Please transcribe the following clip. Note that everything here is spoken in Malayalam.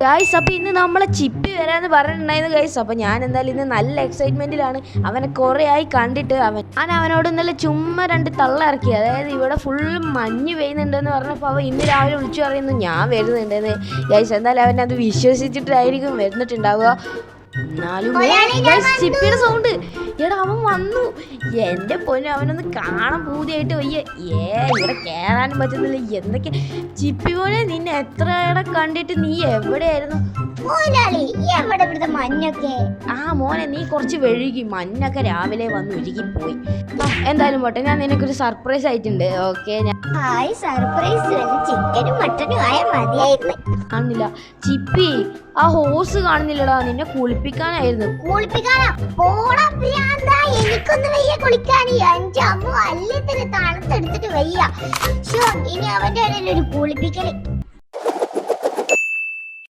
ഗൈസ് അപ്പോൾ ഇന്ന് നമ്മളെ ചിപ്പി വരാമെന്ന് പറഞ്ഞിട്ടുണ്ടായിരുന്നു ഗൈസ്. അപ്പോൾ ഞാൻ എന്തായാലും ഇന്ന് നല്ല എക്സൈറ്റ്മെൻറ്റിലാണ്. അവനെ കുറേ ആയി കണ്ടിട്ട് അവനോട് ഇന്നലെ ചുമ്മാ 2 തള്ള ഇറക്കി. അതായത് ഇവിടെ ഫുള്ള് മഞ്ഞ് പെയ്യുന്നുണ്ടെന്ന് പറഞ്ഞപ്പോൾ അവൻ ഇന്ന് രാവിലെ വിളിച്ചു പറയുന്നു ഞാൻ വരുന്നുണ്ടെന്ന്. ഗൈസ് എന്തായാലും അവൻ അത് വിശ്വസിച്ചിട്ടായിരിക്കും വരുന്നിട്ടുണ്ടാവുക. എന്നാലും ചിപ്പിയുടെ സൗണ്ട് എടാ അവൻ വന്നു. എൻ്റെ പൊന്നു അവനൊന്ന് കാണാൻ പൂതിയായിട്ട് വയ്യ. ഇവിടെ കയറാനും പറ്റുന്നില്ല. എന്തൊക്കെ ചിപ്പി പോലെ നിന്നെ എത്ര ഇടം കണ്ടിട്ട് നീ എവിടെയായിരുന്നു? മോനെ നീ കുറച്ച് വെഴുകി. മഞ്ഞൊക്കെ രാവിലെ വന്ന് ഉരുകിപ്പോയി. എന്തായാലും പോട്ടെ, ഞാൻ നിനക്കൊരു സർപ്രൈസ് ആയിട്ടുണ്ട്. ഓക്കെ കാണുന്നില്ല ചിപ്പി, ആ ഹോസ് കാണുന്നില്ലടാ. നിന്നെ കുളിപ്പിക്കാനായിരുന്നു. എനിക്കൊന്നും വയ്യ കുളിക്കാൻ. എന്റെ അമ്മ അല്ലേ തന്നെ തണുത്തെടുത്തിട്ട് വയ്യ. ഇനി അവന്റെ ഇടയിൽ ഒരു കുളിപ്പിക്കല്.